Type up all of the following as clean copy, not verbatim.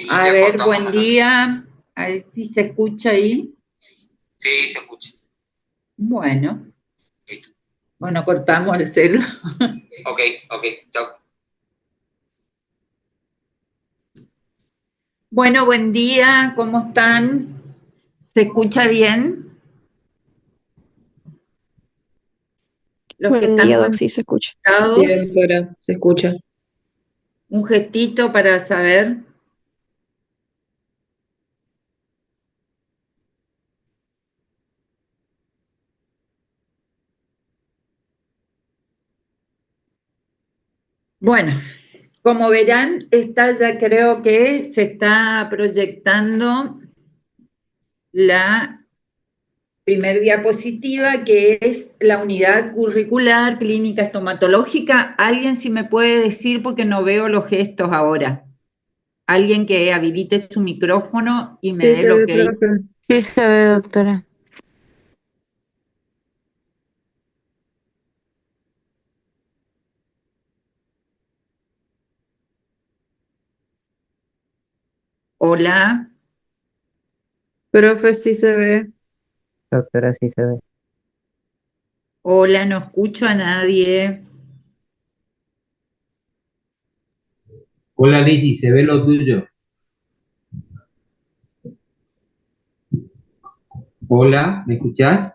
A ver, buen día. A ver si se escucha ahí. Sí, se escucha. Bueno, Listo. bueno, cortamos el celu. Ok, chao. Bueno, buen día, ¿cómo están? ¿Se escucha bien? Los que Buen están día, Doc, sí se escucha. Sí, conectados, doctora, se escucha. un gestito para saber. Bueno, como verán, esta ya creo que se está proyectando la primer diapositiva, que es la unidad curricular clínica estomatológica. ¿Alguien si me puede decir, porque no veo los gestos ahora? Alguien que habilite su micrófono y me Sí, dé se el ve, ok. profe. Sí se ve, doctora. Hola, Profe, sí se ve. Doctora, sí se ve. hola, no escucho a nadie. Hola Lizzy, se ve lo tuyo. Hola, ¿me escuchás?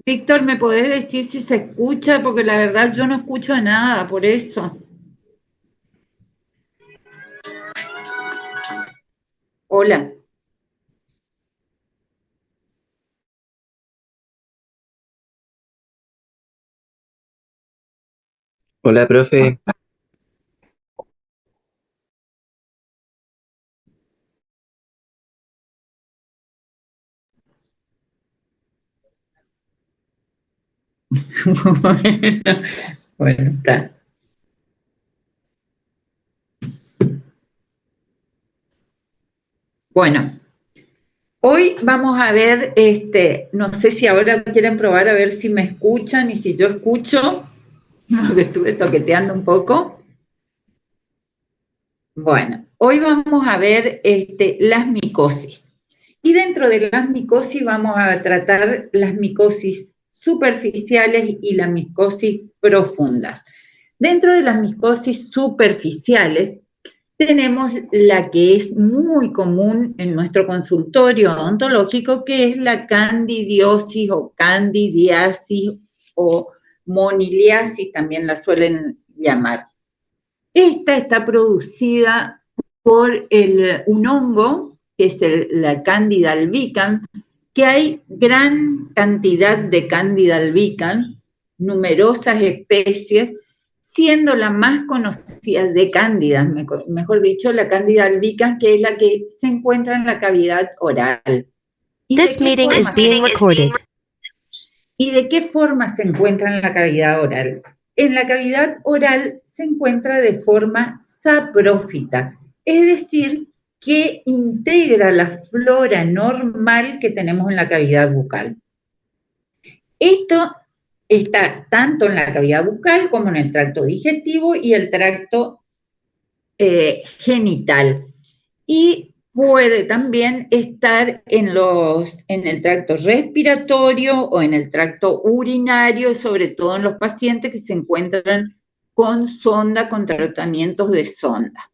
Víctor, ¿me podés decir si se escucha? Porque la verdad yo no escucho nada, por eso. Hola. Hola, profe. Bueno, bueno, está. Bueno, hoy vamos a ver, no sé si ahora quieren probar a ver si me escuchan y si yo escucho, porque estuve toqueteando un poco. Bueno, hoy vamos a ver las micosis. Y dentro de las micosis vamos a tratar las micosis superficiales y las micosis profundas. Dentro de las micosis superficiales tenemos la que es muy común en nuestro consultorio odontológico, que es la candidiosis o candidiasis o moniliasis, también la suelen llamar. Esta está producida por un hongo, que es la Candida albicans, que hay gran cantidad de Candida albicans, numerosas especies, siendo la más conocida de Cándidas, mejor dicho, la Candida albicans, que es la que se encuentra en la cavidad oral. This meeting is being recorded. ¿Y de qué forma se encuentra en la cavidad oral? En la cavidad oral se encuentra de forma saprófita, es decir, que integra la flora normal que tenemos en la cavidad bucal. Esto está tanto en la cavidad bucal como en el tracto digestivo y el tracto genital. Y puede también estar en el tracto respiratorio o en el tracto urinario, sobre todo en los pacientes que se encuentran con sonda, con tratamientos de sonda.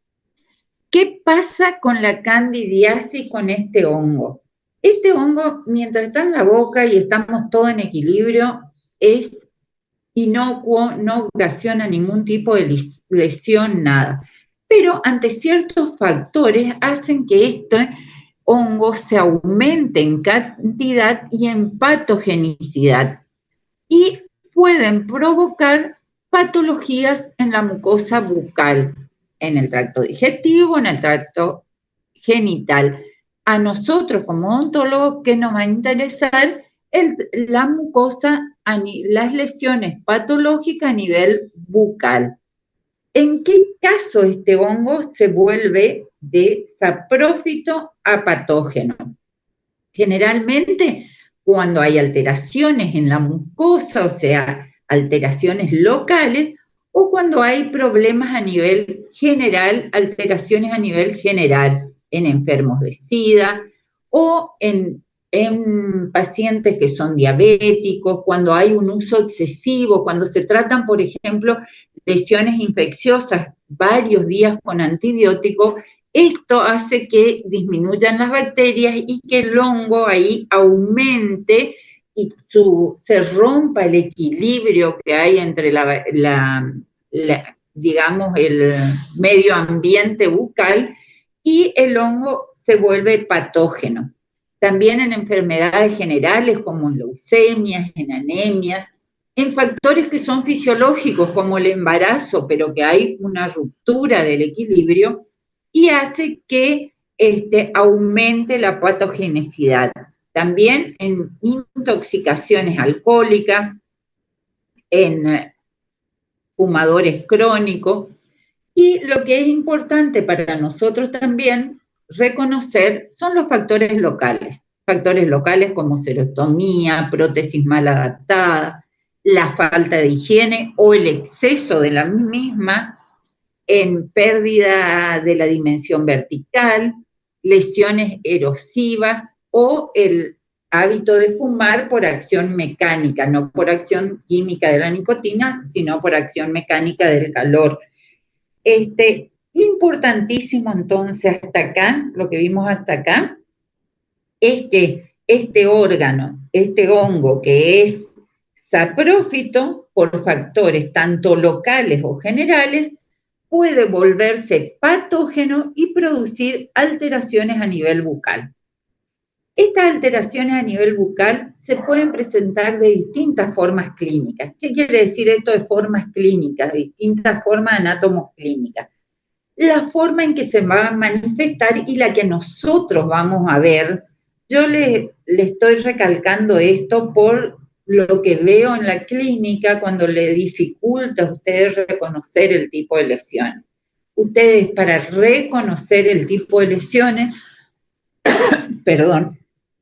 ¿Qué pasa con la candidiasis, con este hongo? Este hongo, mientras está en la boca y estamos todos en equilibrio, es inocuo, no ocasiona ningún tipo de lesión, nada. Pero ante ciertos factores hacen que este hongo se aumente en cantidad y en patogenicidad y pueden provocar patologías en la mucosa bucal, en el tracto digestivo, en el tracto genital. A nosotros como odontólogos, ¿qué nos va a interesar? La mucosa, las lesiones patológicas a nivel bucal. ¿En qué caso este hongo se vuelve de saprófito a patógeno. Generalmente, cuando hay alteraciones en la mucosa, o sea, alteraciones locales, o cuando hay problemas a nivel general, alteraciones a nivel general, en enfermos de SIDA, o en pacientes que son diabéticos, cuando hay un uso excesivo, cuando se tratan, por ejemplo, lesiones infecciosas varios días con antibióticos, esto hace que disminuyan las bacterias y que el hongo ahí aumente y se rompa el equilibrio que hay entre digamos, el medio ambiente bucal, y el hongo se vuelve patógeno. También en enfermedades generales como en leucemias, en anemias, en factores que son fisiológicos como el embarazo, pero que hay una ruptura del equilibrio y hace que aumente la patogenicidad. También en intoxicaciones alcohólicas, en fumadores crónicos, y lo que es importante para nosotros también reconocer son los factores locales como serotomía, prótesis mal adaptada, la falta de higiene o el exceso de la misma, en pérdida de la dimensión vertical, lesiones erosivas o el hábito de fumar por acción mecánica, no por acción química de la nicotina, sino por acción mecánica del calor. Importantísimo entonces hasta acá, lo que vimos hasta acá, es que este órgano, este hongo que es saprófito, por factores tanto locales o generales, puede volverse patógeno y producir alteraciones a nivel bucal. Estas alteraciones a nivel bucal se pueden presentar de distintas formas clínicas. ¿Qué quiere decir esto de formas clínicas, de distintas formas anatomoclínicas? La forma en que se va a manifestar y la que nosotros vamos a ver. Yo le estoy recalcando esto por lo que veo en la clínica cuando le dificulta a ustedes reconocer el tipo de lesiones. Ustedes, para reconocer el tipo de lesiones,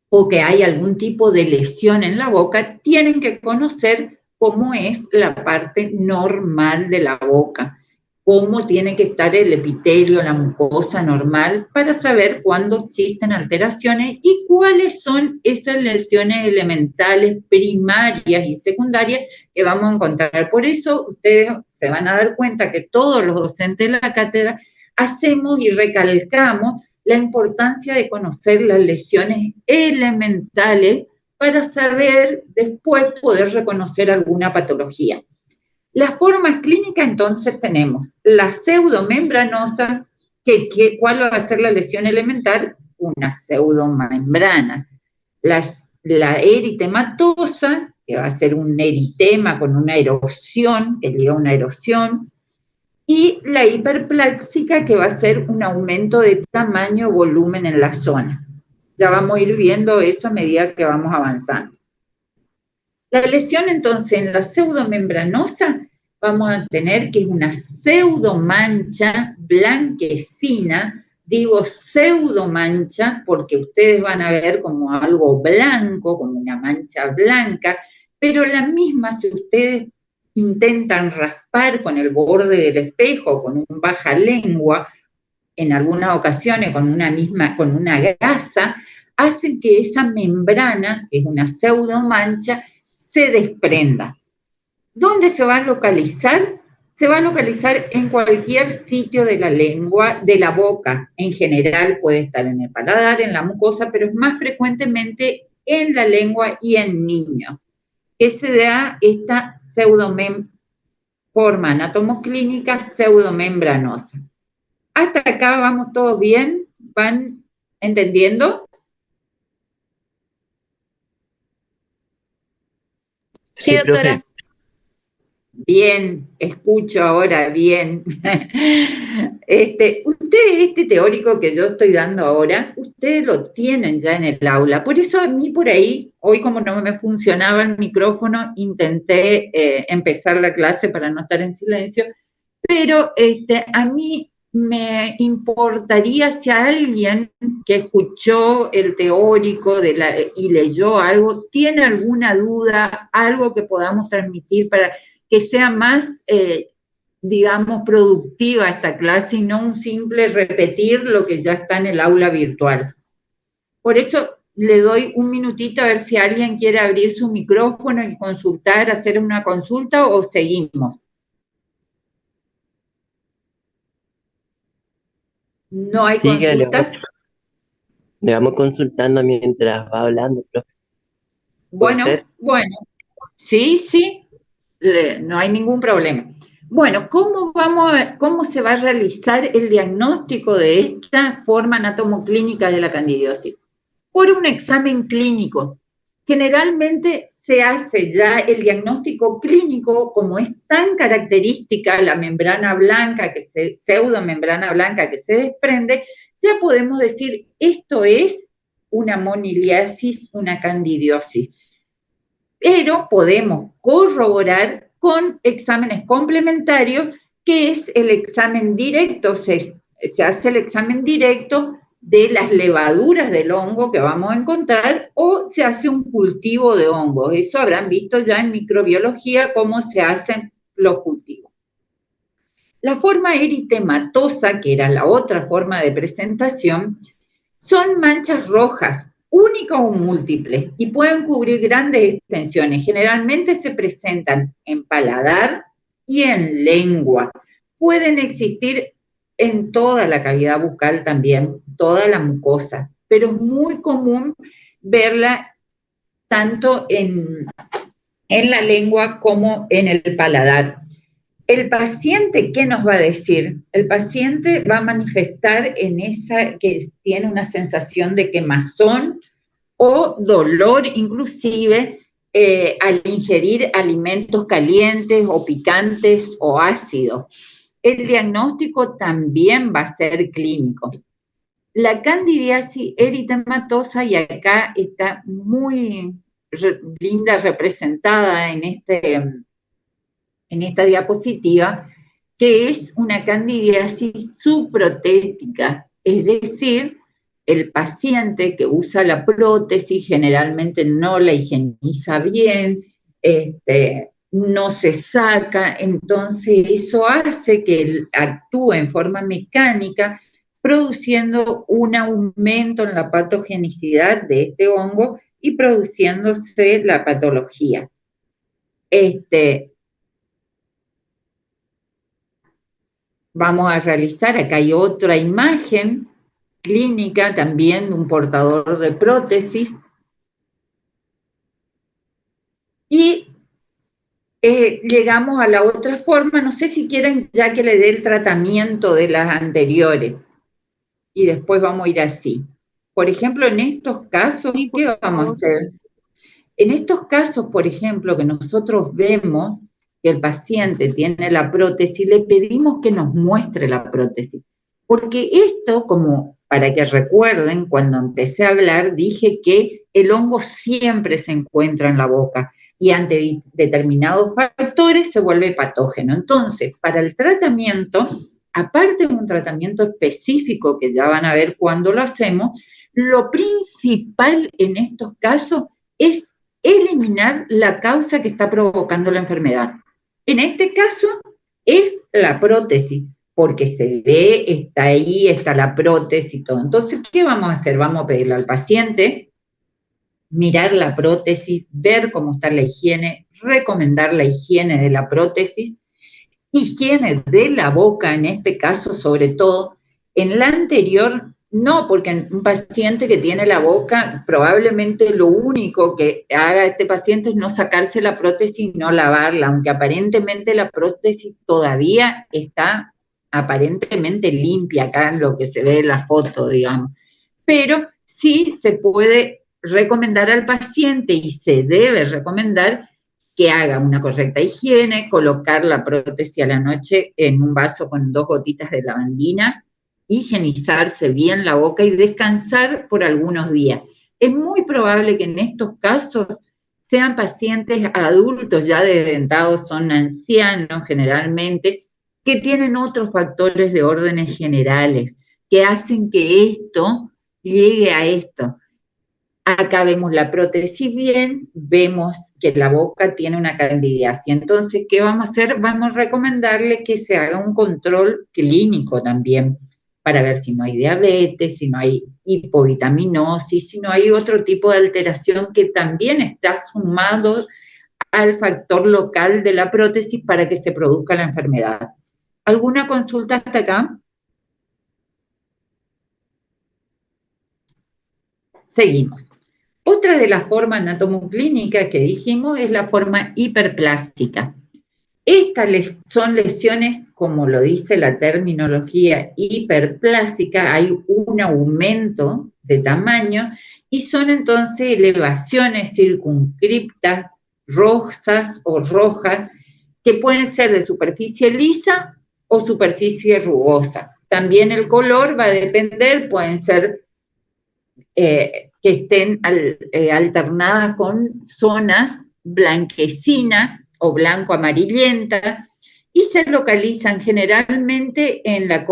o que hay algún tipo de lesión en la boca, tienen que conocer cómo es la parte normal de la boca, cómo tiene que estar el epitelio, la mucosa normal, para saber cuándo existen alteraciones y cuáles son esas lesiones elementales primarias y secundarias que vamos a encontrar. Por eso ustedes se van a dar cuenta que todos los docentes de la cátedra hacemos y recalcamos la importancia de conocer las lesiones elementales para saber después poder reconocer alguna patología. Las formas clínicas, entonces, tenemos la pseudomembranosa, ¿cuál va a ser la lesión elemental? Una pseudomembrana. La eritematosa, que va a ser un eritema con una erosión, que liga una erosión, y la hiperplásica, que va a ser un aumento de tamaño o volumen en la zona. Ya vamos a ir viendo eso a medida que vamos avanzando. La lesión, entonces, en la pseudomembranosa, vamos a tener que es una pseudomancha blanquecina. Digo pseudomancha porque ustedes van a ver como algo blanco, como una mancha blanca, pero la misma, si ustedes intentan raspar con el borde del espejo, con un bajalengua, en algunas ocasiones con una gasa, hacen que esa membrana, que es una pseudomancha, se desprenda. ¿Dónde se va a localizar? Se va a localizar en cualquier sitio de la lengua, de la boca. En general puede estar en el paladar, en la mucosa, pero es más frecuentemente en la lengua y en niños, que se da esta forma anatomoclínica pseudomembranosa. ¿Hasta acá vamos todos bien? ¿Van entendiendo? Sí, doctora. Bien, escucho ahora bien. Este teórico que yo estoy dando ahora, ustedes lo tienen ya en el aula. Por eso a mí por ahí, hoy como no me funcionaba el micrófono, intenté empezar la clase para no estar en silencio, pero a mí me importaría si alguien que escuchó el teórico y leyó algo, tiene alguna duda, algo que podamos transmitir para que sea más, digamos, productiva esta clase y no un simple repetir lo que ya está en el aula virtual. Por eso le doy un minutito a ver si alguien quiere abrir su micrófono y consultar, hacer una consulta o seguimos. ¿No hay consultas? Le vamos consultando mientras va hablando, profe. Bueno, sí, no hay ningún problema. Bueno, ¿cómo se va a realizar el diagnóstico de esta forma anatomoclínica de la candidiosis? Por un examen clínico. Generalmente se hace ya el diagnóstico clínico, como es tan característica la membrana blanca, pseudomembrana blanca que se desprende, ya podemos decir, esto es una moniliasis, una candidiosis. Pero podemos corroborar con exámenes complementarios, que es el examen directo, se hace el examen directo de las levaduras del hongo que vamos a encontrar, o se hace un cultivo de hongos. Eso habrán visto ya en microbiología cómo se hacen los cultivos. La forma eritematosa, que era la otra forma de presentación, son manchas rojas, únicas o múltiples, y pueden cubrir grandes extensiones. Generalmente se presentan en paladar y en lengua. Pueden existir en toda la cavidad bucal también, toda la mucosa, pero es muy común verla tanto en la lengua como en el paladar. El paciente, ¿qué nos va a decir? El paciente va a manifestar que tiene una sensación de quemazón o dolor inclusive al ingerir alimentos calientes o picantes o ácidos. El diagnóstico también va a ser clínico. La candidiasis eritematosa, y acá está muy linda representada en esta diapositiva, que es una candidiasis subprotética, es decir, el paciente que usa la prótesis generalmente no la higieniza bien, no se saca, entonces eso hace que él actúe en forma mecánica, produciendo un aumento en la patogenicidad de este hongo y produciéndose la patología. Vamos a realizar, acá hay otra imagen clínica también de un portador de prótesis. Y llegamos a la otra forma, no sé si quieren ya que le dé el tratamiento de las anteriores. Y después vamos a ir así. Por ejemplo, en estos casos, ¿qué vamos a hacer? En estos casos, por ejemplo, que nosotros vemos que el paciente tiene la prótesis, le pedimos que nos muestre la prótesis. Porque esto, como para que recuerden, cuando empecé a hablar, dije que el hongo siempre se encuentra en la boca y ante determinados factores se vuelve patógeno. Entonces, para el tratamiento, aparte de un tratamiento específico que ya van a ver cuando lo hacemos, lo principal en estos casos es eliminar la causa que está provocando la enfermedad. En este caso es la prótesis, porque se ve, está ahí, está la prótesis y todo. Entonces, ¿qué vamos a hacer? Vamos a pedirle al paciente mirar la prótesis, ver cómo está la higiene, recomendar la higiene de la prótesis, higiene de la boca en este caso sobre todo. En la anterior no, porque un paciente que tiene la boca, probablemente lo único que haga este paciente es no sacarse la prótesis y no lavarla, aunque aparentemente la prótesis todavía está aparentemente limpia acá en lo que se ve en la foto, digamos. Pero sí se puede recomendar al paciente y se debe recomendar que haga una correcta higiene, colocar la prótesis a la noche en un vaso con 2 gotitas de lavandina, higienizarse bien la boca y descansar por algunos días. Es muy probable que en estos casos sean pacientes adultos ya desdentados, son ancianos generalmente, que tienen otros factores de órdenes generales, que hacen que esto llegue a esto. Acá vemos la prótesis bien, vemos que la boca tiene una candidiasis. Entonces, ¿qué vamos a hacer? Vamos a recomendarle que se haga un control clínico también, para ver si no hay diabetes, si no hay hipovitaminosis, si no hay otro tipo de alteración que también está sumado al factor local de la prótesis para que se produzca la enfermedad. ¿Alguna consulta hasta acá? Seguimos. Otra de las formas anatomoclínicas que dijimos es la forma hiperplástica. Estas son lesiones, como lo dice la terminología hiperplástica, hay un aumento de tamaño y son entonces elevaciones circunscriptas, rosas o rojas, que pueden ser de superficie lisa o superficie rugosa. También el color va a depender, pueden ser que estén alternadas con zonas blanquecinas o blanco-amarillenta, y se localizan generalmente en las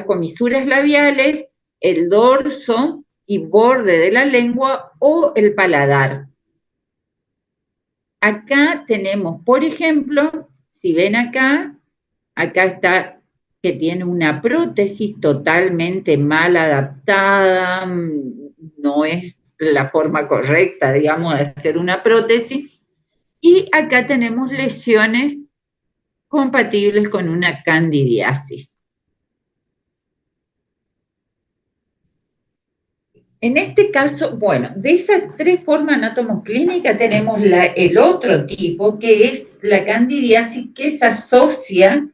comisuras labiales, el dorso y borde de la lengua o el paladar. Acá tenemos, por ejemplo, si ven acá está que tiene una prótesis totalmente mal adaptada, no es la forma correcta, digamos, de hacer una prótesis, y acá tenemos lesiones compatibles con una candidiasis. En este caso, bueno, de esas tres formas anatomoclínicas tenemos el otro tipo, que es la candidiasis, que se asocia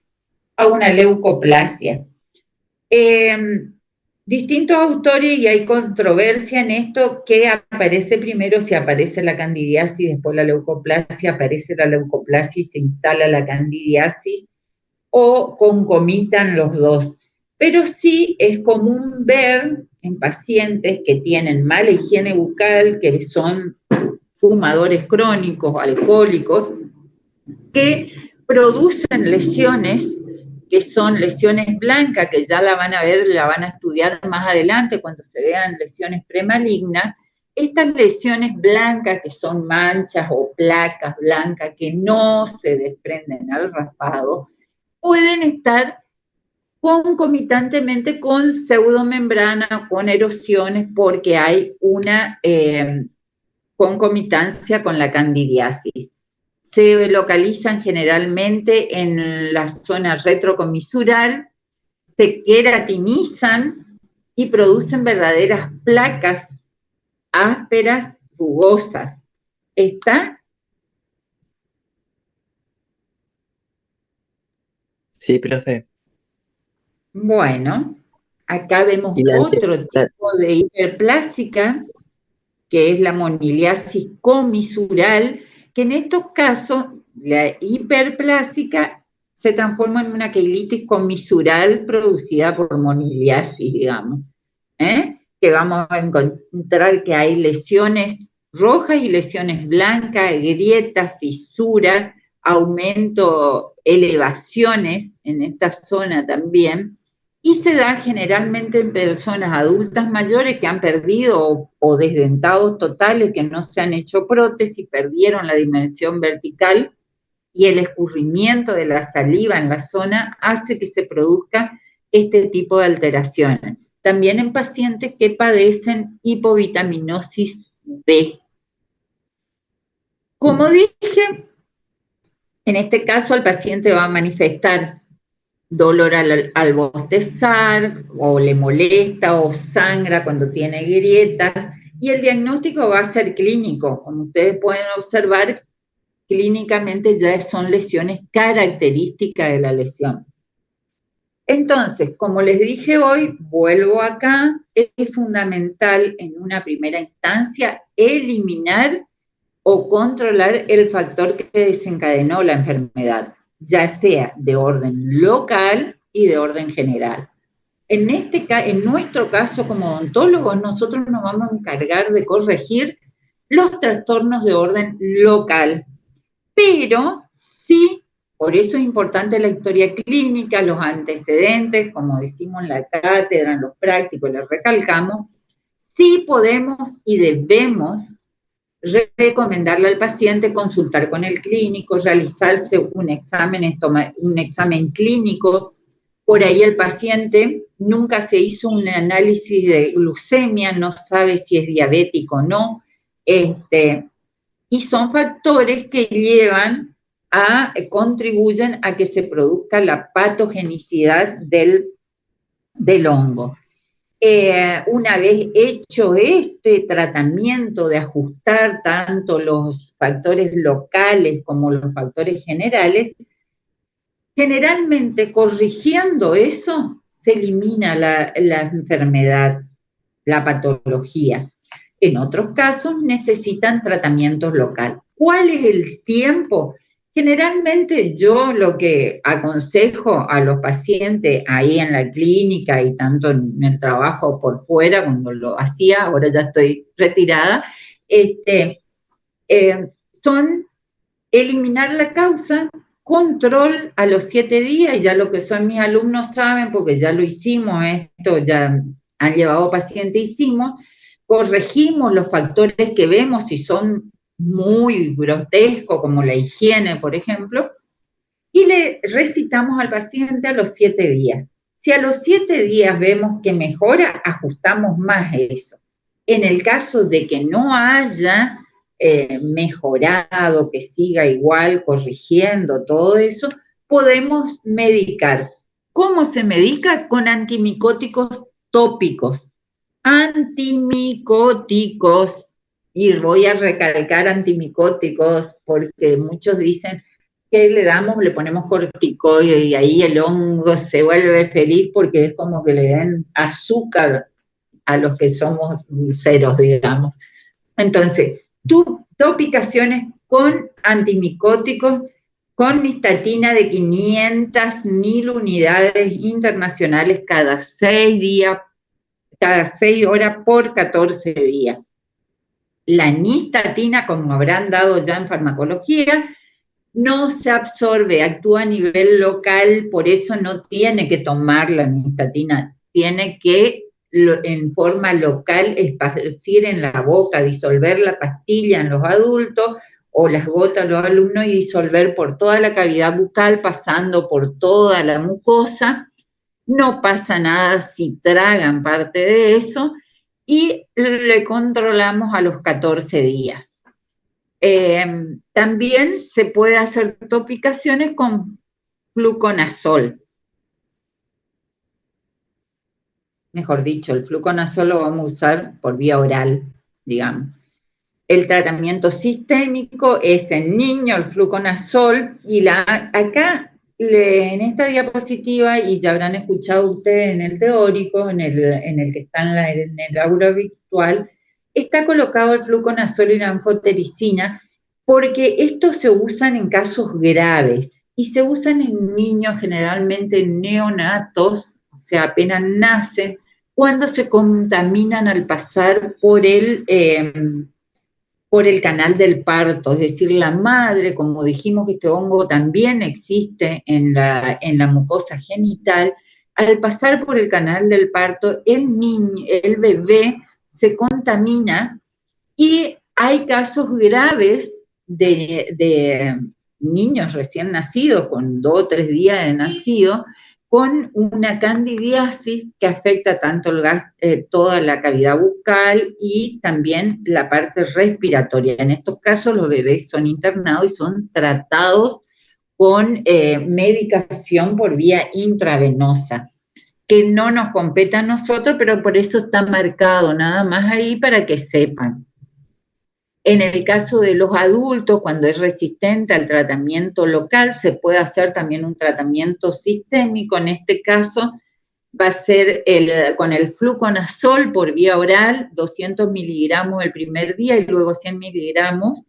a una leucoplasia. Distintos autores, y hay controversia en esto, que aparece primero, si aparece la candidiasis, después la leucoplasia, aparece la leucoplasia y se instala la candidiasis, o concomitan los dos. Pero sí es común ver en pacientes que tienen mala higiene bucal, que son fumadores crónicos, alcohólicos, que producen lesiones, que son lesiones blancas, que ya la van a ver, la van a estudiar más adelante cuando se vean lesiones premalignas. Estas lesiones blancas, que son manchas o placas blancas que no se desprenden al raspado, pueden estar concomitantemente con pseudomembrana, con erosiones, porque hay una concomitancia con la candidiasis. Se localizan generalmente en la zona retrocomisural, se queratinizan y producen verdaderas placas ásperas, rugosas. ¿Está? Sí, profe. Bueno, acá vemos otro tipo de hiperplásica, que es la moniliasis comisural, que en estos casos la hiperplásica se transforma en una queilitis comisural producida por moniliasis, digamos, que vamos a encontrar que hay lesiones rojas y lesiones blancas, grietas, fisuras, aumento, elevaciones en esta zona también, y se da generalmente en personas adultas mayores que han perdido o desdentados totales, que no se han hecho prótesis, perdieron la dimensión vertical, y el escurrimiento de la saliva en la zona hace que se produzca este tipo de alteraciones. También en pacientes que padecen hipovitaminosis B. Como dije, en este caso el paciente va a manifestar dolor al bostezar, o le molesta o sangra cuando tiene grietas, y el diagnóstico va a ser clínico. Como ustedes pueden observar, clínicamente ya son lesiones características de la lesión. Entonces, como les dije hoy, vuelvo acá, es fundamental en una primera instancia eliminar o controlar el factor que desencadenó la enfermedad, ya sea de orden local y de orden general. En nuestro caso como odontólogos, nosotros nos vamos a encargar de corregir los trastornos de orden local, pero sí por eso es importante la historia clínica, los antecedentes, como decimos en la cátedra, en los prácticos, les recalcamos. Sí podemos y debemos recomendarle al paciente consultar con el clínico, realizarse un examen clínico. Por ahí el paciente nunca se hizo un análisis de glucemia, no sabe si es diabético o no, y son factores que contribuyen a que se produzca la patogenicidad del hongo. Una vez hecho este tratamiento de ajustar tanto los factores locales como los factores generales, generalmente corrigiendo eso se elimina la enfermedad, la patología. En otros casos necesitan tratamientos locales. ¿Cuál es el tiempo? Generalmente yo lo que aconsejo a los pacientes ahí en la clínica y tanto en el trabajo por fuera, cuando lo hacía, ahora ya estoy retirada, son eliminar la causa, control a los 7 días, y ya lo que son mis alumnos saben, porque ya lo hicimos, esto ya han llevado pacientes, hicimos, corregimos los factores que vemos si son muy grotescos, como la higiene, por ejemplo, y le recitamos al paciente a los 7 días. Si a los 7 días vemos que mejora, ajustamos más eso. En el caso de que no haya mejorado, que siga igual, corrigiendo todo eso, podemos medicar. ¿Cómo se medica? Con antimicóticos tópicos. Antimicóticos. Y voy a recalcar antimicóticos porque muchos dicen que le ponemos corticoide y ahí el hongo se vuelve feliz porque es como que le den azúcar a los que somos dulceros, digamos. Entonces, topicaciones con antimicóticos, con mistatina de 500.000 unidades internacionales cada 6 días, cada 6 horas por 14 días. La nistatina, como habrán dado ya en farmacología, no se absorbe, actúa a nivel local, por eso no tiene que tomar la nistatina, tiene que en forma local esparcir en la boca, disolver la pastilla en los adultos o las gotas en los alumnos y disolver por toda la cavidad bucal, pasando por toda la mucosa. No pasa nada si tragan parte de eso, y le controlamos a los 14 días. También se puede hacer topicaciones con fluconazol. Mejor dicho, el fluconazol lo vamos a usar por vía oral, digamos. El tratamiento sistémico es en niños, el fluconazol, y acá en esta diapositiva, y ya habrán escuchado ustedes en el teórico, en el que está en el aula virtual, está colocado el fluconazol y la anfotericina, porque estos se usan en casos graves, y se usan en niños generalmente neonatos, o sea, apenas nacen, cuando se contaminan al pasar por el canal del parto, es decir, la madre, como dijimos que este hongo también existe en la mucosa genital, al pasar por el canal del parto, el bebé se contamina, y hay casos graves de niños recién nacidos, con 2 o 3 días de nacido, con una candidiasis que afecta tanto toda la cavidad bucal y también la parte respiratoria. En estos casos los bebés son internados y son tratados con medicación por vía intravenosa, que no nos compete a nosotros, pero por eso está marcado nada más ahí para que sepan. En el caso de los adultos, cuando es resistente al tratamiento local, se puede hacer también un tratamiento sistémico. En este caso va a ser con el fluconazol por vía oral, 200 miligramos el primer día y luego 100 miligramos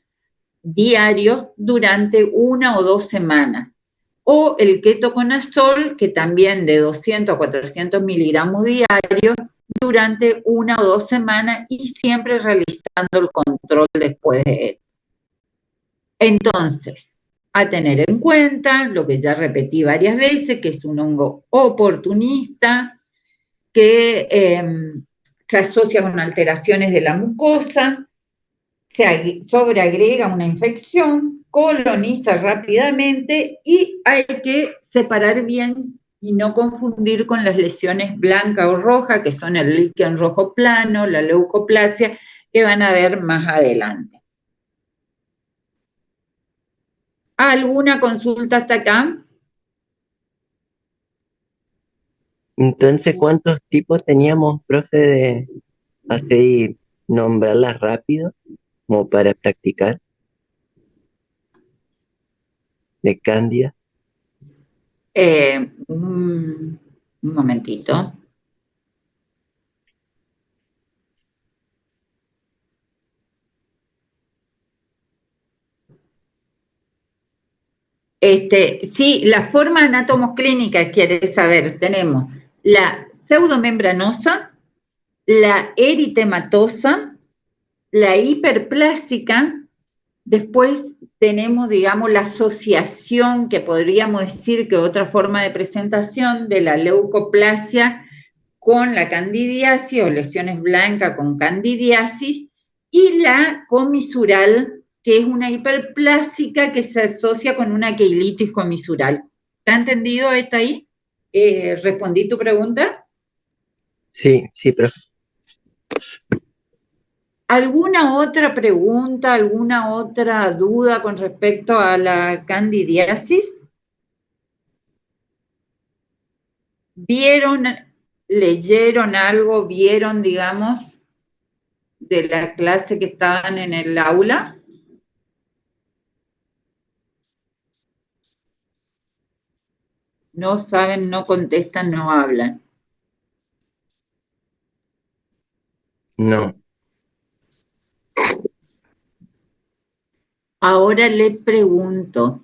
diarios durante 1 o 2 semanas. O el ketoconazol, que también de 200 a 400 miligramos diarios, durante 1 o 2 semanas, y siempre realizando el control después de él. Entonces, a tener en cuenta, lo que ya repetí varias veces, que es un hongo oportunista, que se asocia con alteraciones de la mucosa, se sobreagrega una infección, coloniza rápidamente y hay que separar bien y no confundir con las lesiones blanca o roja, que son el líquen rojo plano, la leucoplasia, que van a ver más adelante. ¿Alguna consulta hasta acá? Entonces, ¿cuántos tipos teníamos, profe, de así nombrarlas rápido, como para practicar, de cándida? Un momentito. Sí, la forma anatomoclínica, quiere saber, tenemos la pseudomembranosa, la eritematosa, la hiperplásica, después tenemos, digamos, la asociación, que podríamos decir que otra forma de presentación de la leucoplasia con la candidiasis o lesiones blancas con candidiasis, y la comisural, que es una hiperplásica que se asocia con una queilitis comisural. ¿Está entendido esta ahí? ¿Respondí tu pregunta? Sí, sí, profe. ¿Alguna otra pregunta, alguna otra duda con respecto a la candidiasis? ¿Vieron, leyeron algo, vieron, digamos, de la clase que estaban en el aula? No saben, no contestan, no hablan. No. Ahora le pregunto.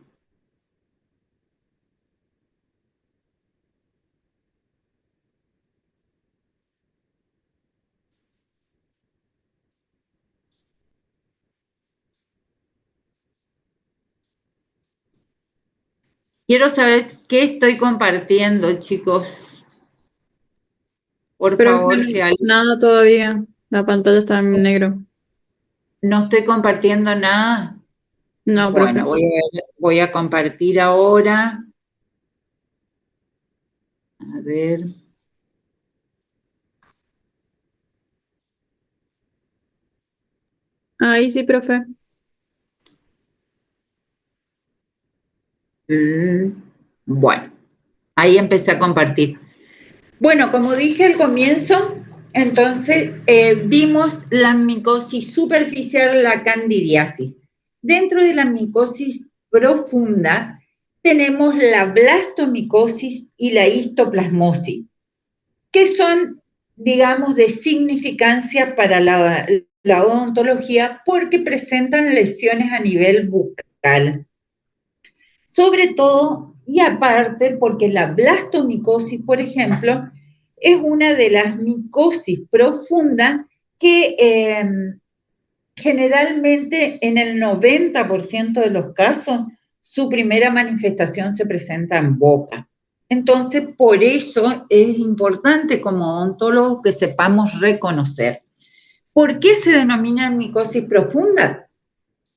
Quiero saber qué estoy compartiendo, chicos. Por Pero favor, si alguien... nada todavía. La pantalla está en negro. No estoy compartiendo nada. No, Bueno, profe. voy a compartir ahora. A ver. Ahí sí, profe. Bueno, ahí empecé a compartir. Bueno, como dije al comienzo, entonces vimos la micosis superficial, la candidiasis. Dentro de la micosis profunda tenemos la blastomicosis y la histoplasmosis, que son, digamos, de significancia para la odontología porque presentan lesiones a nivel bucal. Sobre todo, y aparte, porque la blastomicosis, por ejemplo, es una de las micosis profundas que generalmente en el 90% de los casos su primera manifestación se presenta en boca. Entonces, por eso es importante como odontólogos que sepamos reconocer. ¿Por qué se denomina micosis profunda?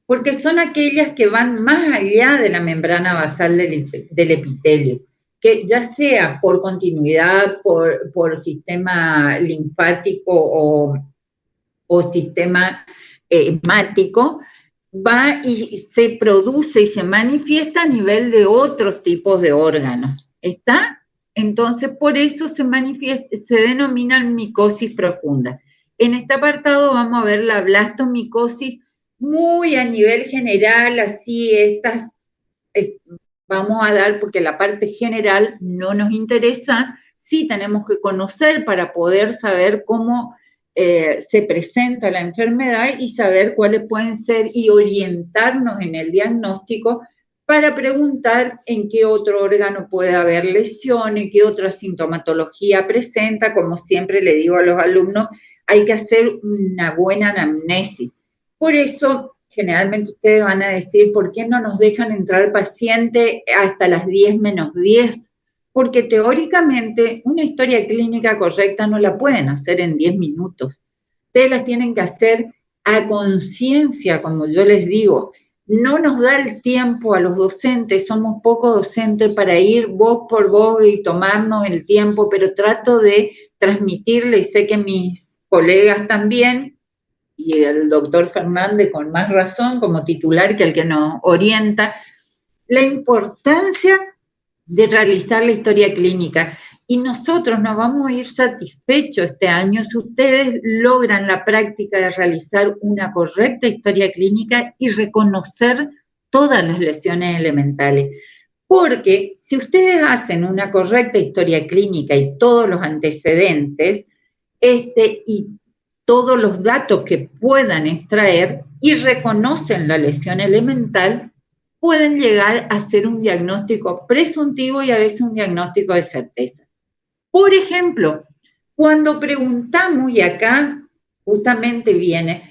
Porque son aquellas que van más allá de la membrana basal del epitelio, que ya sea por continuidad, por sistema linfático o sistema hemático, va y se produce y se manifiesta a nivel de otros tipos de órganos. ¿Está? Entonces, por eso se denomina micosis profunda. En este apartado vamos a ver la blastomicosis muy a nivel general, así vamos a dar, porque la parte general no nos interesa, sí tenemos que conocer para poder saber cómo se presenta la enfermedad y saber cuáles pueden ser y orientarnos en el diagnóstico para preguntar en qué otro órgano puede haber lesiones, qué otra sintomatología presenta. Como siempre le digo a los alumnos, hay que hacer una buena anamnesis. Por eso generalmente ustedes van a decir, ¿por qué no nos dejan entrar al paciente hasta las 10 menos 10? Porque teóricamente una historia clínica correcta no la pueden hacer en 10 minutos. Ustedes las tienen que hacer a conciencia, como yo les digo. No nos da el tiempo a los docentes, somos pocos docentes para ir voz por voz y tomarnos el tiempo, pero trato de transmitirle, y sé que mis colegas también, y el doctor Fernández con más razón como titular que el que nos orienta, la importancia de realizar la historia clínica. Y nosotros nos vamos a ir satisfechos este año si ustedes logran la práctica de realizar una correcta historia clínica y reconocer todas las lesiones elementales. Porque si ustedes hacen una correcta historia clínica y todos los antecedentes, y todos los datos que puedan extraer y reconocen la lesión elemental, pueden llegar a hacer un diagnóstico presuntivo y a veces un diagnóstico de certeza. Por ejemplo, cuando preguntamos, y acá justamente viene,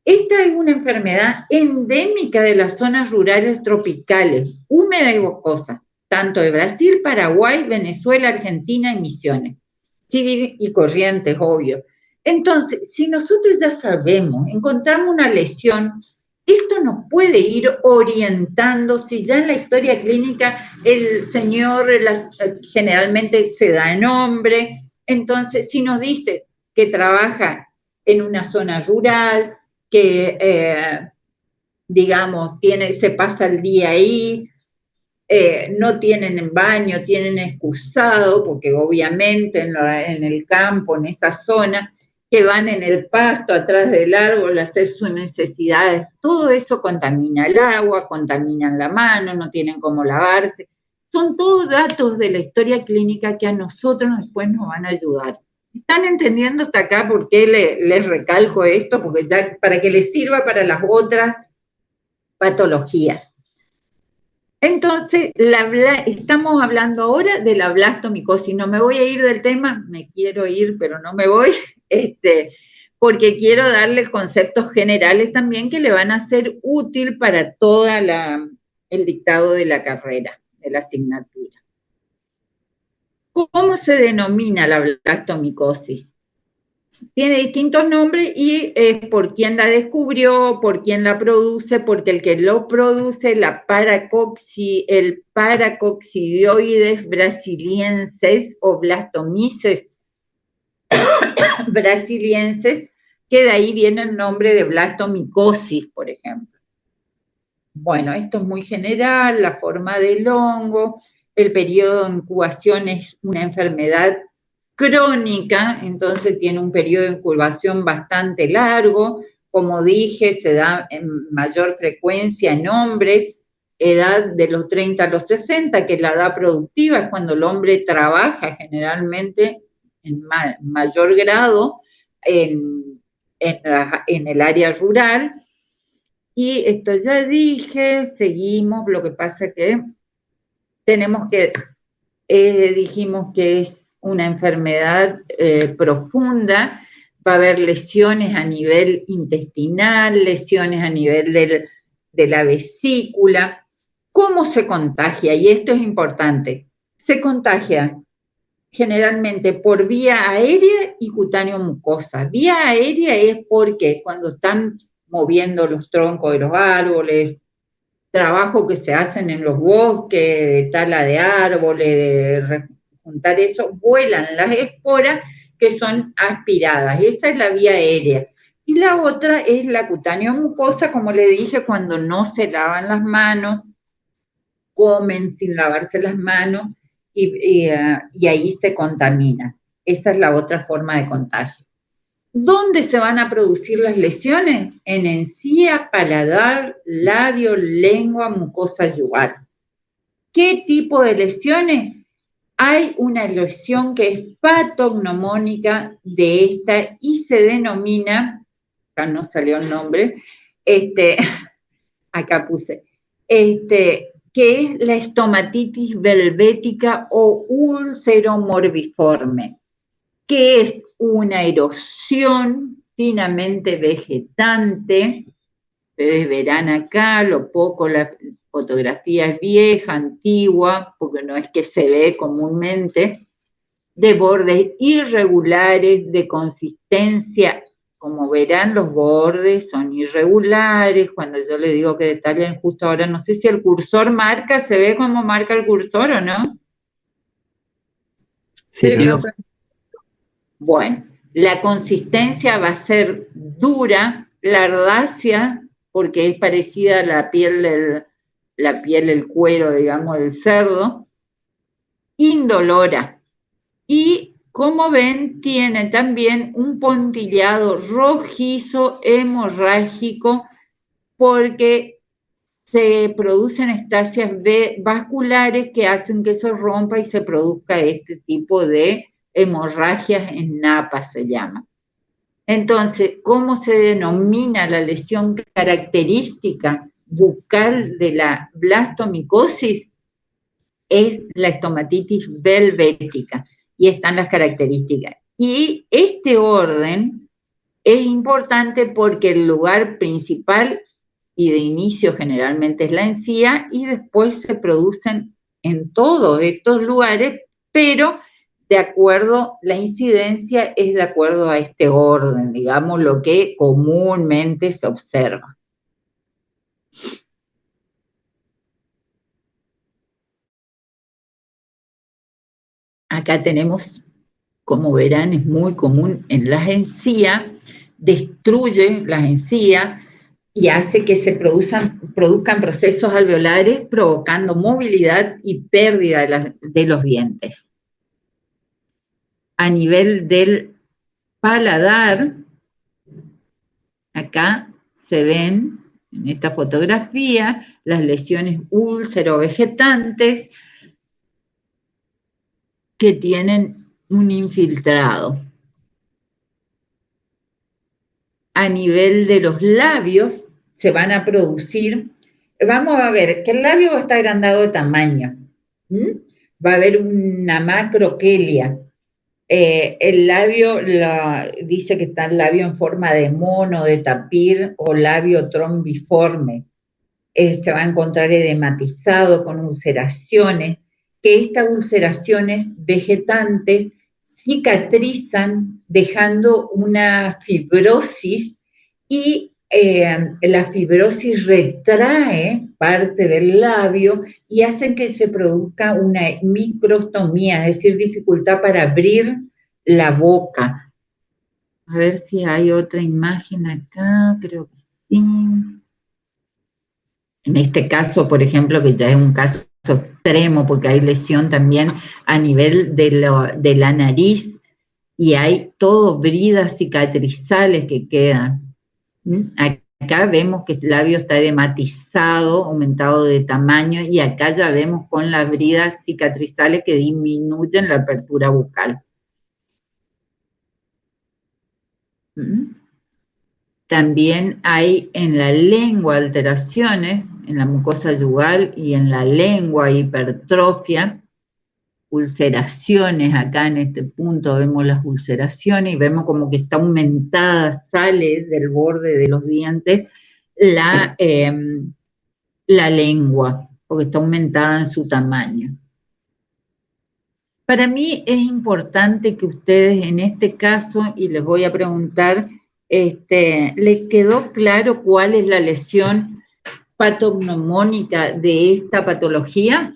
esta es una enfermedad endémica de las zonas rurales tropicales, húmeda y boscosa, tanto de Brasil, Paraguay, Venezuela, Argentina y Misiones, y Corrientes, obvio. Entonces, si nosotros ya sabemos, encontramos una lesión, esto nos puede ir orientando, si ya en la historia clínica el señor generalmente se da nombre, entonces si nos dice que trabaja en una zona rural, que digamos se pasa el día ahí, no tienen baño, tienen excusado, porque obviamente en el campo, en esa zona, que van en el pasto atrás del árbol a hacer sus necesidades, todo eso contamina el agua, contaminan la mano, no tienen cómo lavarse. Son todos datos de la historia clínica que a nosotros después nos van a ayudar. ¿Están entendiendo hasta acá por qué les recalco esto? Porque ya para que les sirva para las otras patologías. Entonces, estamos hablando ahora de la blastomicosis. No me voy a ir del tema, me quiero ir, pero no me voy, porque quiero darles conceptos generales también que le van a ser útil para todo el dictado de la carrera, de la asignatura. ¿Cómo se denomina la blastomicosis? Tiene distintos nombres y es por quién la descubrió, por quién la produce, porque el que lo produce, el Paracoccidioides brasiliensis o Blastomyces brasiliensis, que de ahí viene el nombre de blastomicosis, por ejemplo. Bueno, esto es muy general, la forma del hongo, el periodo de incubación es una enfermedad crónica, entonces tiene un periodo de incubación bastante largo, como dije, se da en mayor frecuencia en hombres, edad de los 30 a los 60, que es la edad productiva, es cuando el hombre trabaja generalmente en mayor grado en el área rural. Y esto ya dije, seguimos, lo que pasa que tenemos que, dijimos que es una enfermedad profunda, va a haber lesiones a nivel intestinal, lesiones a nivel de la vesícula. ¿Cómo se contagia? Y esto es importante. Se contagia generalmente por vía aérea y cutáneo mucosa. Vía aérea es porque cuando están moviendo los troncos de los árboles, trabajo que se hacen en los bosques, de tala de árboles, de juntar eso, vuelan las esporas que son aspiradas. Esa es la vía aérea. Y la otra es la cutáneo mucosa, como le dije, cuando no se lavan las manos, comen sin lavarse las manos y ahí se contamina. Esa es la otra forma de contagio. ¿Dónde se van a producir las lesiones? En encía, paladar, labio, lengua, mucosa yugal. ¿Qué tipo de lesiones? Hay una lesión que es patognomónica de esta y se denomina, acá no salió el nombre, acá puse, que es la estomatitis velvética o ulceromorbiforme, que es una erosión finamente vegetante Ustedes verán acá lo poco, la fotografía es vieja, antigua, porque no es que se ve comúnmente, de bordes irregulares, de consistencia. Como verán, los bordes son irregulares. Cuando yo le digo que detallen justo ahora, no sé si el cursor marca, ¿se ve cómo marca el cursor o no? Sí, Sí, profe. Bueno, la consistencia va a ser dura, lardácea, porque es parecida a la piel, el cuero, digamos, del cerdo, indolora. Y como ven, tiene también un pontillado rojizo hemorrágico porque se producen estasias vasculares que hacen que se rompa y se produzca este tipo de hemorragias en napa, se llama. Entonces, ¿cómo se denomina la lesión característica bucal de la blastomicosis? Es la estomatitis velvética, y están las características. Y este orden es importante porque el lugar principal y de inicio generalmente es la encía, y después se producen en todos estos lugares, pero de acuerdo, la incidencia es de acuerdo a este orden, digamos, lo que comúnmente se observa. Acá tenemos, como verán, es muy común en las encías, destruye las encías y hace que se produzcan procesos alveolares, provocando movilidad y pérdida de los dientes. A nivel del paladar, acá se ven en esta fotografía las lesiones úlcero-vegetantes que tienen un infiltrado. A nivel de los labios se van a producir, vamos a ver que el labio va a estar agrandado de tamaño, va a haber una macroquelia. El labio dice que está el labio en forma de mono, de tapir o labio trombiforme. Se va a encontrar edematizado con ulceraciones, que estas ulceraciones vegetantes cicatrizan dejando una fibrosis, y la fibrosis retrae parte del labio y hacen que se produzca una microstomía, es decir, dificultad para abrir la boca. A ver si hay otra imagen acá, creo que sí. En este caso, por ejemplo, que ya es un caso extremo, porque hay lesión también a nivel de la nariz, y hay todo bridas cicatrizales que quedan. Acá vemos que el labio está edematizado, aumentado de tamaño, y acá ya vemos con las bridas cicatrizales que disminuyen la apertura bucal. También hay en la lengua alteraciones, en la mucosa yugal y en la lengua hipertrofia, ulceraciones. Acá en este punto vemos las ulceraciones y vemos como que está aumentada, sale del borde de los dientes la lengua, porque está aumentada en su tamaño. Para mí es importante que ustedes en este caso, y les voy a preguntar, ¿les quedó claro cuál es la lesión patognomónica de esta patología?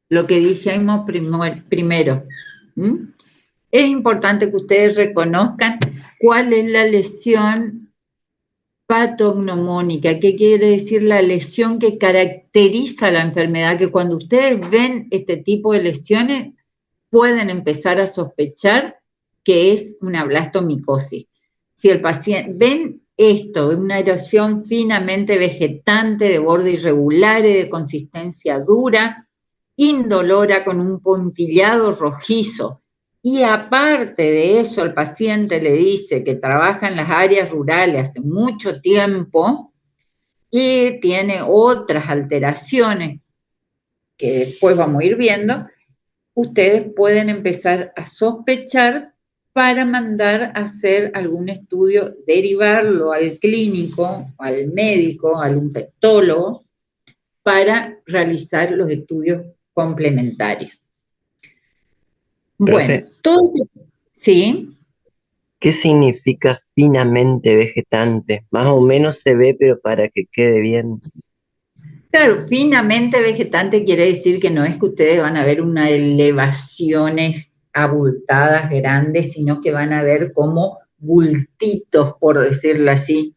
Lo que dijimos primero. Es importante que ustedes reconozcan cuál es la lesión patognomónica. ¿Qué quiere decir? La lesión que caracteriza la enfermedad, que cuando ustedes ven este tipo de lesiones pueden empezar a sospechar que es una blastomicosis. Si el paciente, ven esto, una erosión finamente vegetante, de borde irregular y de consistencia dura, indolora con un puntillado rojizo, y aparte de eso el paciente le dice que trabaja en las áreas rurales hace mucho tiempo y tiene otras alteraciones que después vamos a ir viendo, ustedes pueden empezar a sospechar para mandar a hacer algún estudio, derivarlo al clínico, al médico, al infectólogo, para realizar los estudios complementarios. Profe, Bueno, todo, sí. ¿qué significa finamente vegetante? Más o menos se ve, pero para que quede bien. Claro, finamente vegetante quiere decir que no es que ustedes van a ver unas elevaciones abultadas, grandes, sino que van a ver como bultitos, por decirlo así.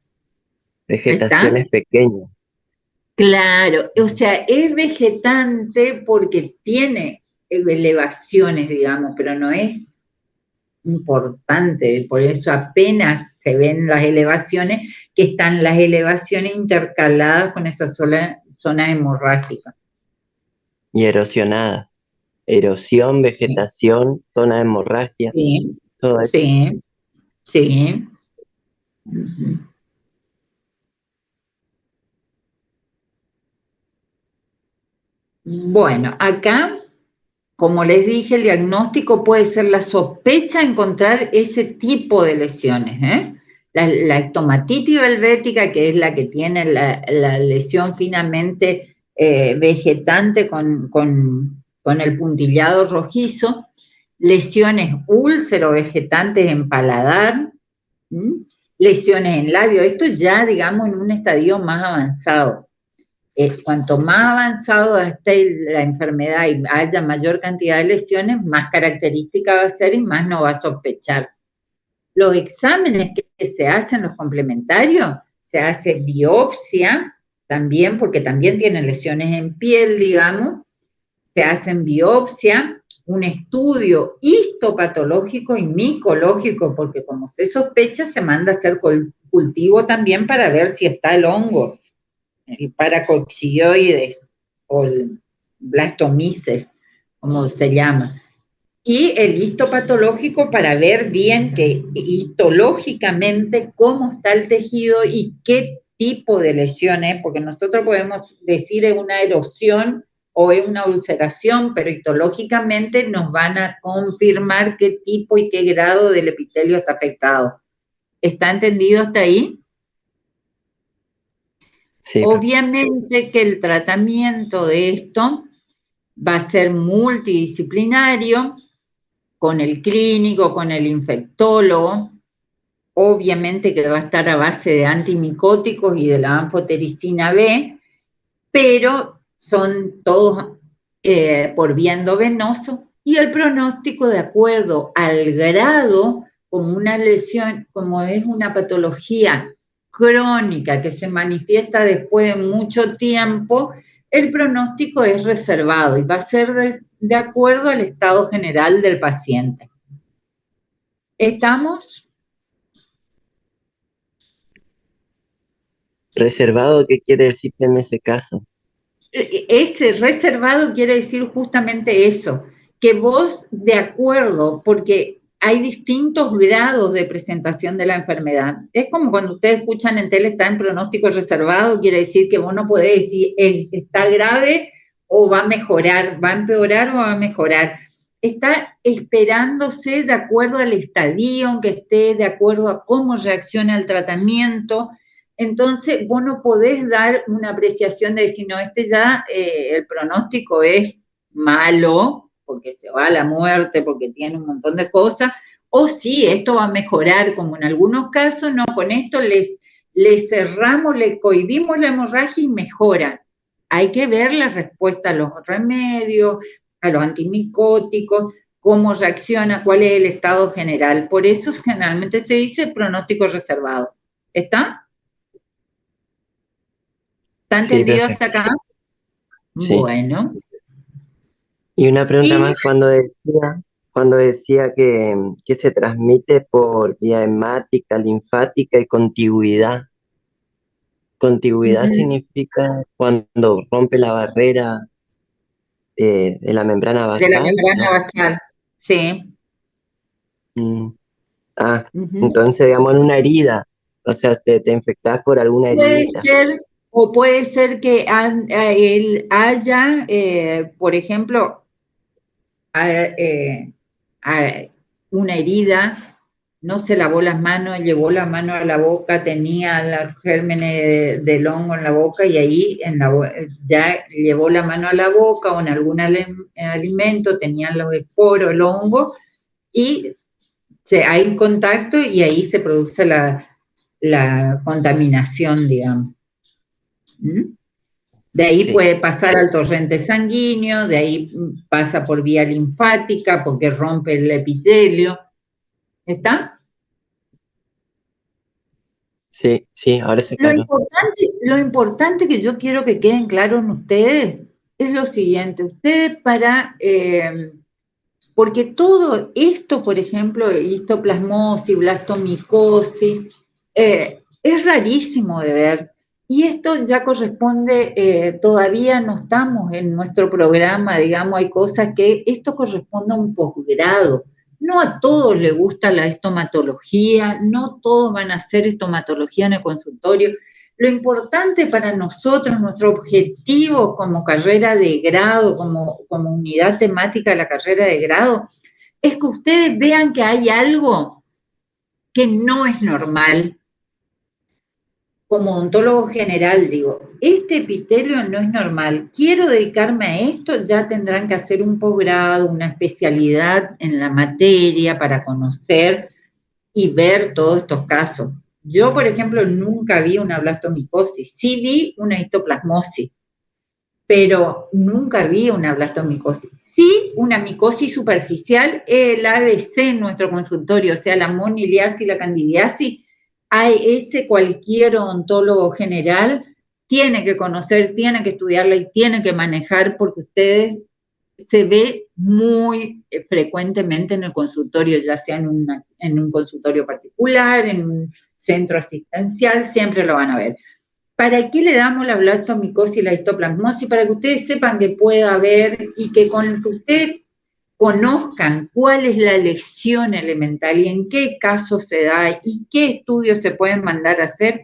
¿Está? Vegetaciones pequeñas. Claro, o sea, es vegetante porque tiene elevaciones, digamos, pero no es importante, por eso apenas se ven las elevaciones, que están las elevaciones intercaladas con esa zona hemorrágica. Y erosionadas. Erosión, Sí, vegetación, zona de hemorragia, sí, todo eso. sí, sí. Ujú. Bueno, acá, como les dije, el diagnóstico puede ser la sospecha de encontrar ese tipo de lesiones, ¿eh? La estomatitis belvética, que es la que tiene la lesión finamente vegetante con el puntillado rojizo, lesiones úlcero-vegetantes en paladar, ¿m? Lesiones en labio, esto ya, digamos, en un estadio más avanzado. Cuanto más avanzado esté la enfermedad y haya mayor cantidad de lesiones, más característica va a ser y más no va a sospechar. Los exámenes que se hacen, los complementarios, se hace biopsia también, porque también tienen lesiones en piel, digamos, se hacen biopsia, un estudio histopatológico y micológico, porque como se sospecha, se manda a hacer cultivo también para ver si está el hongo, el paracoccioides o el blastomices, como se llama. Y el histopatológico para ver bien que histológicamente cómo está el tejido y qué tipo de lesiones, porque nosotros podemos decir es una erosión o es una ulceración, pero histológicamente nos van a confirmar qué tipo y qué grado del epitelio está afectado. ¿Está entendido hasta ahí? Sí, Obviamente que el tratamiento de esto va a ser multidisciplinario, con el clínico, con el infectólogo, obviamente que va a estar a base de antimicóticos y de la anfotericina B, pero son todos por vía endovenoso, y el pronóstico de acuerdo al grado, como una lesión, como es una patología crónica que se manifiesta después de mucho tiempo, el pronóstico es reservado y va a ser de acuerdo al estado general del paciente. ¿Estamos? reservado, ¿qué quiere decir en ese caso? Ese reservado quiere decir justamente eso, que vos de acuerdo, porque hay distintos grados de presentación de la enfermedad. Es como cuando ustedes escuchan en tele está en pronóstico reservado, quiere decir que vos no podés decir está grave o va a mejorar, va a empeorar o va a mejorar. Está esperándose de acuerdo al estadio en que esté, de acuerdo a cómo reacciona el tratamiento. Entonces, vos no podés dar una apreciación de decir, no, el pronóstico es malo, porque se va a la muerte, porque tiene un montón de cosas, o sí, esto va a mejorar, como en algunos casos, no, con esto les cerramos, le cohibimos la hemorragia y mejoran. Hay que ver la respuesta a los remedios, a los antimicóticos, cómo reacciona, cuál es el estado general. Por eso generalmente se dice pronóstico reservado. ¿Está? ¿Está Sí, entendido profe. hasta acá? Sí. Bueno. Y una pregunta Y más, cuando decía que se transmite por vía hemática, linfática y contigüidad. Contigüidad significa cuando rompe la barrera de la membrana de la basal, membrana ¿no? basal, sí. Mm, Ah, Uh-huh. entonces, digamos, en una herida, o sea, te infectás por alguna Puede heridita. ser, o puede ser que él haya, por ejemplo, una herida, no se lavó las manos, llevó la mano a la boca, tenía los gérmenes del hongo en la boca y ahí ya llevó la mano a la boca o en algún alimento, tenían los esporos, el hongo, y hay contacto y ahí se produce la contaminación, digamos. De ahí Sí. puede pasar al torrente sanguíneo, de ahí pasa por vía linfática porque rompe el epitelio. ¿Está? Sí, sí, ahora se Lo aclaró. importante que yo quiero que queden claros en ustedes es lo siguiente. Ustedes porque todo esto, por ejemplo, histoplasmosis, blastomicosis, es rarísimo de ver. Y esto ya corresponde, todavía no estamos en nuestro programa, digamos, hay cosas que esto corresponde a un posgrado. No a todos les gusta la estomatología, no todos van a hacer estomatología en el consultorio. Lo importante para nosotros, nuestro objetivo como carrera de grado, como unidad temática de la carrera de grado, es que ustedes vean que hay algo que no es normal. Como odontólogo general digo, este epitelio no es normal, quiero dedicarme a esto, ya tendrán que hacer un posgrado, una especialidad en la materia para conocer y ver todos estos casos. Yo, por ejemplo, nunca vi una blastomicosis, sí vi una histoplasmosis, pero nunca vi una blastomicosis. Sí, una micosis superficial, el ABC en nuestro consultorio, o sea, la moniliasis y la candidiasis, ese cualquier odontólogo general tiene que conocer, tiene que estudiarla y tiene que manejar porque ustedes se ve muy frecuentemente en el consultorio, ya sea en un consultorio particular, en un centro asistencial, siempre lo van a ver. ¿Para qué le damos la blastomicosis y la histoplasmosis? Para que ustedes sepan que puede haber y que con que ustedes conozcan cuál es la lesión elemental y en qué caso se da y qué estudios se pueden mandar a hacer,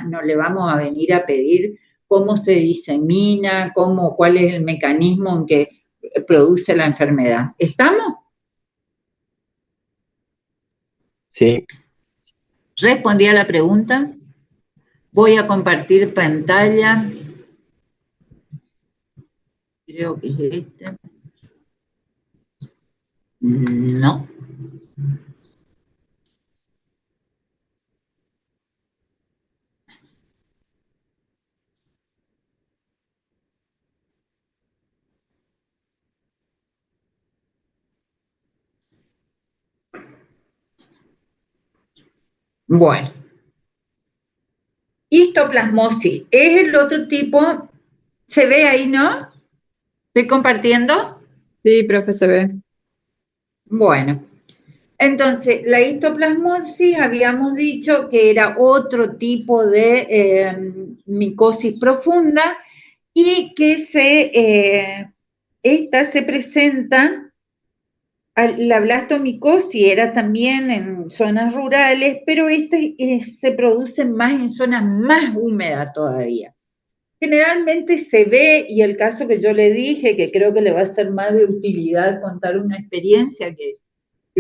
no le vamos a venir a pedir cómo se disemina, cuál es el mecanismo en que produce la enfermedad. ¿Estamos? Sí. ¿Respondí a la pregunta? Voy a compartir pantalla. Creo que es este. No. Bueno. Histoplasmosis es el otro tipo. ¿Se ve ahí, no? ¿Estoy compartiendo? Sí, profe, se ve. Bueno. Entonces, la histoplasmosis habíamos dicho que era otro tipo de micosis profunda y que esta se presenta, la blastomicosis era también en zonas rurales, pero se produce más en zonas más húmedas todavía. Generalmente se ve, y el caso que yo le dije, que creo que le va a ser más de utilidad contar una experiencia que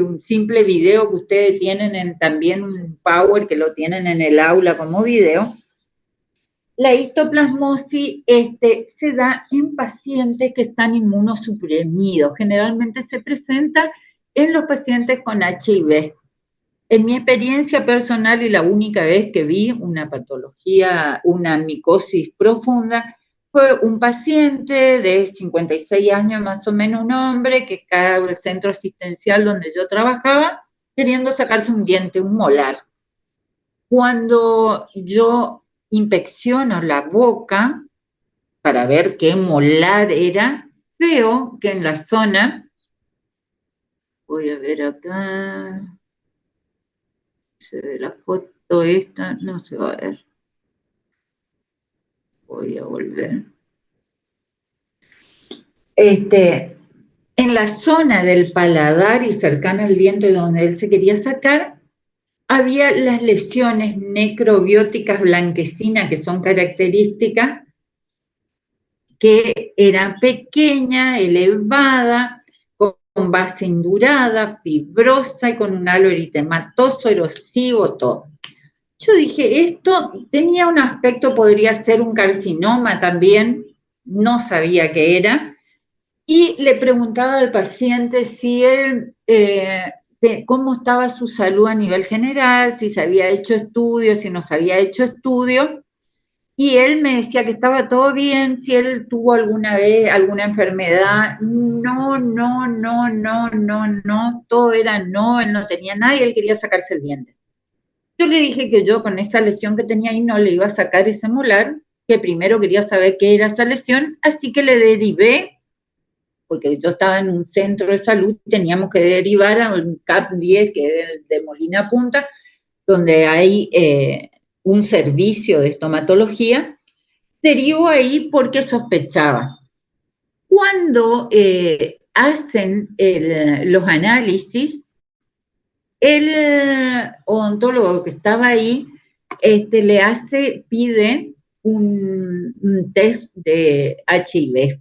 un simple video que ustedes tienen también un Power que lo tienen en el aula como video. La histoplasmosis se da en pacientes que están inmunosuprimidos. Generalmente se presenta en los pacientes con HIV. En mi experiencia personal y la única vez que vi una patología, una micosis profunda, fue un paciente de 56 años, más o menos un hombre, que cae al centro asistencial donde yo trabajaba, queriendo sacarse un diente, un molar. Cuando yo inspecciono la boca para ver qué molar era, veo que en la zona, voy a ver acá, se ve la foto esta, no se va a ver. Voy a volver. En la zona del paladar y cercana al diente donde él se quería sacar, había las lesiones necrobióticas blanquecinas que son características, que era pequeña, elevada, base indurada, fibrosa y con un halo eritematoso, erosivo, todo. Yo dije, esto tenía un aspecto, podría ser un carcinoma también, no sabía qué era, y le preguntaba al paciente si él, cómo estaba su salud a nivel general, si se había hecho estudios, si no se había hecho estudios, y él me decía que estaba todo bien, si él tuvo alguna vez alguna enfermedad, no, todo era no, él no tenía nada y él quería sacarse el diente. Yo le dije que yo con esa lesión que tenía ahí no le iba a sacar ese molar, que primero quería saber qué era esa lesión, así que le derivé, porque yo estaba en un centro de salud, teníamos que derivar a un CAP 10, que es de Molina Punta, donde hay un servicio de estomatología. Derivó ahí porque sospechaba. Cuando hacen los análisis, el odontólogo que estaba ahí pide un test de HIV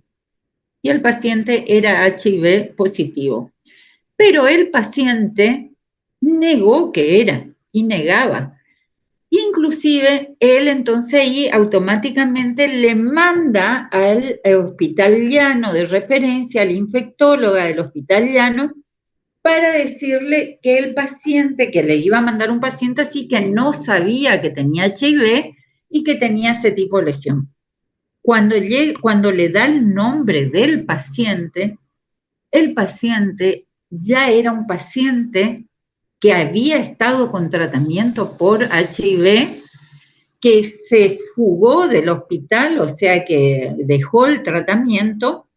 y el paciente era HIV positivo. Pero el paciente negó que era y negaba. Inclusive, él entonces ahí automáticamente le manda al Hospital Llano de referencia, al infectóloga del Hospital Llano, para decirle que el paciente, que le iba a mandar un paciente así, que no sabía que tenía HIV y que tenía ese tipo de lesión. Cuando le da el nombre del paciente, el paciente ya era un paciente que había estado con tratamiento por HIV, que se fugó del hospital, o sea que dejó el tratamiento.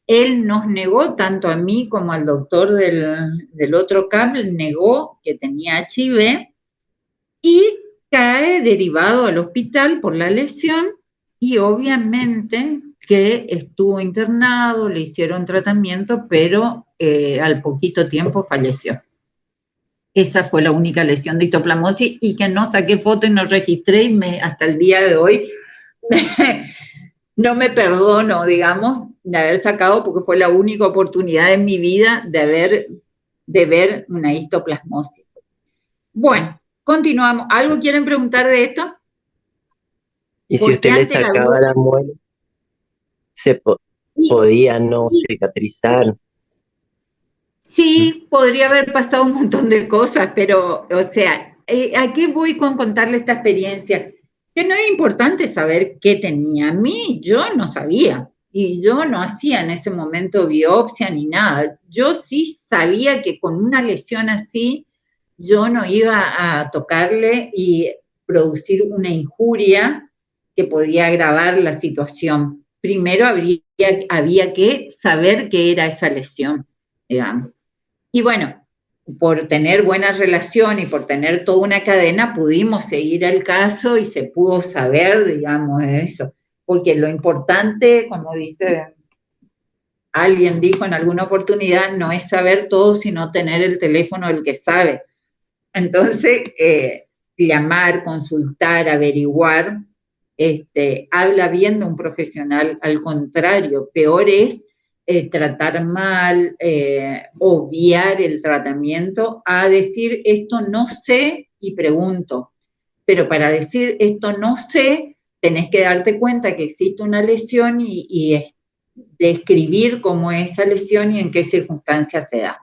Él nos negó, tanto a mí como al doctor del otro CAP, negó que tenía HIV y cae derivado al hospital por la lesión y obviamente que estuvo internado, le hicieron tratamiento, pero al poquito tiempo falleció. Esa fue la única lesión de histoplasmosis y que no saqué foto y no registré y hasta el día de hoy no me perdono, digamos, de haber sacado porque fue la única oportunidad en mi vida de ver una histoplasmosis. Bueno, continuamos. ¿Algo quieren preguntar de esto? Y si usted le sacaba la muela, podía no cicatrizar. Sí, podría haber pasado un montón de cosas, pero, o sea, ¿a qué voy con contarle esta experiencia? Que no es importante saber qué tenía. A mí, yo no sabía. Y yo no hacía en ese momento biopsia ni nada. Yo sí sabía que con una lesión así, yo no iba a tocarle y producir una injuria que podía agravar la situación. Primero había que saber qué era esa lesión, digamos. Y bueno, por tener buena relación y por tener toda una cadena, pudimos seguir el caso y se pudo saber, digamos, eso. Porque lo importante, como alguien dijo en alguna oportunidad, no es saber todo, sino tener el teléfono del que sabe. Entonces, llamar, consultar, averiguar, habla bien de un profesional. Al contrario, peor es tratar mal, obviar el tratamiento, a decir esto no sé y pregunto. Pero para decir esto no sé, tenés que darte cuenta que existe una lesión y describir cómo es esa lesión y en qué circunstancias se da.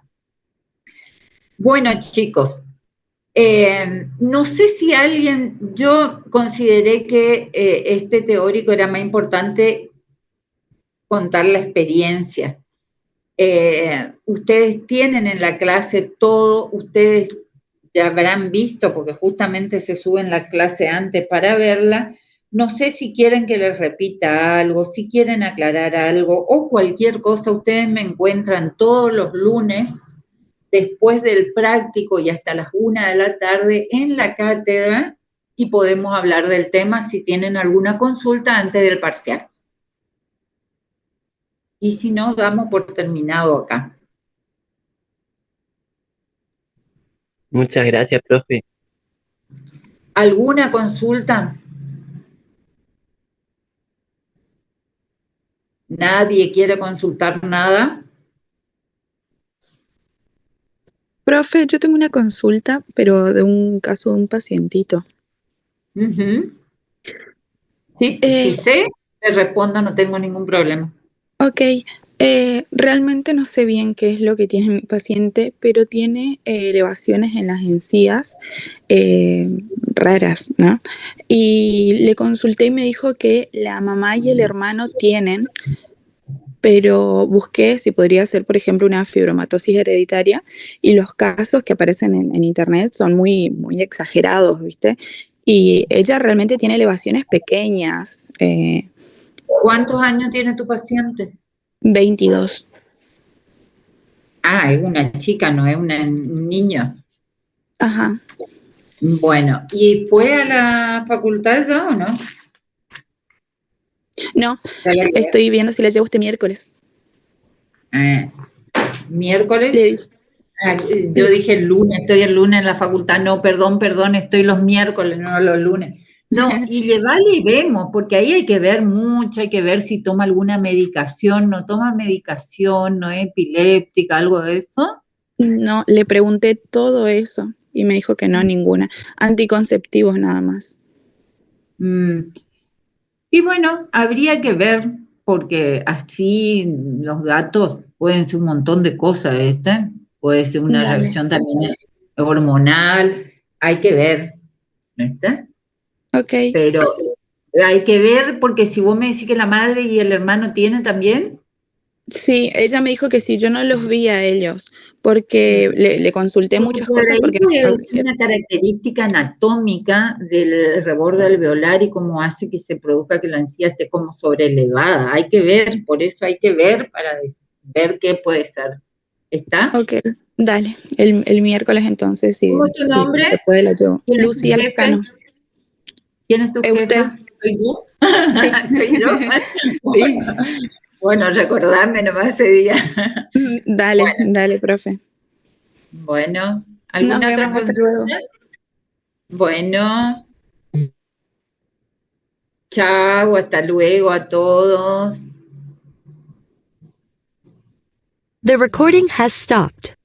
Bueno, chicos, no sé si yo consideré que este teórico era más importante contar la experiencia. Ustedes tienen en la clase todo, ustedes ya habrán visto, porque justamente se suben la clase antes para verla. No sé si quieren que les repita algo, si quieren aclarar algo o cualquier cosa. Ustedes me encuentran todos los lunes después del práctico y hasta las 1 de la tarde en la cátedra y podemos hablar del tema si tienen alguna consulta antes del parcial. Y si no, damos por terminado acá. Muchas gracias, profe. ¿Alguna consulta? ¿Nadie quiere consultar nada? Profe, yo tengo una consulta, pero de un caso de un pacientito. Ujú. Sí, Eh, si sé, te respondo, no tengo ningún problema. Ok, realmente no sé bien qué es lo que tiene mi paciente, pero tiene elevaciones en las encías raras, ¿no? Y le consulté y me dijo que la mamá y el hermano tienen, pero busqué si podría ser, por ejemplo, una fibromatosis hereditaria, y los casos que aparecen en internet son muy, muy exagerados, ¿viste? Y ella realmente tiene elevaciones pequeñas, ¿Cuántos años tiene tu paciente? 22. Ah, es una chica, no es un niño. Ajá. Bueno, ¿y fue a la facultad ya o no? No, ¿Ya la llevé? estoy viendo si la llevo este miércoles. Ah, Le ¿miércoles? dije, Ah, yo dije el lunes, estoy el lunes en la facultad. No, perdón, estoy los miércoles, no los lunes. No, y llevarle y vemos, porque ahí hay que ver mucho, hay que ver si toma alguna medicación, no toma medicación, no es epiléptica, algo de eso. no, le pregunté todo eso y me dijo que no, ninguna. Anticonceptivos nada más. Mm, Y bueno, habría que ver, porque así los datos pueden ser un montón de cosas, ¿este? Puede ser una Dale. reacción también hormonal, hay que ver, ¿este? Ok. Pero hay que ver, porque si vos me decís que la madre y el hermano tienen también, Sí, ella me dijo que sí, yo no los vi a ellos porque le consulté porque muchas por cosas ahí porque no puede ser sabía. una característica anatómica del reborde alveolar y cómo hace que se produzca que la encía esté como sobrelevada. Hay que ver, por eso hay que ver para ver qué puede ser. ¿Está? Ok, dale. El miércoles entonces, ¿Cómo si, es tu si se nombre? puede la llevo. ¿Quién es tu Lucía jefe? Lascano. ¿Quién es tu ¿Usted? jefa? ¿Soy yo? Sí. ¿Soy yo? Sí. Bueno, bueno, recordarme nomás ese día. Dale, Bueno, dale, profe. bueno, Nos ¿alguna otra vemos, hasta luego. consulta? Bueno, chao, hasta luego a todos. The recording has stopped.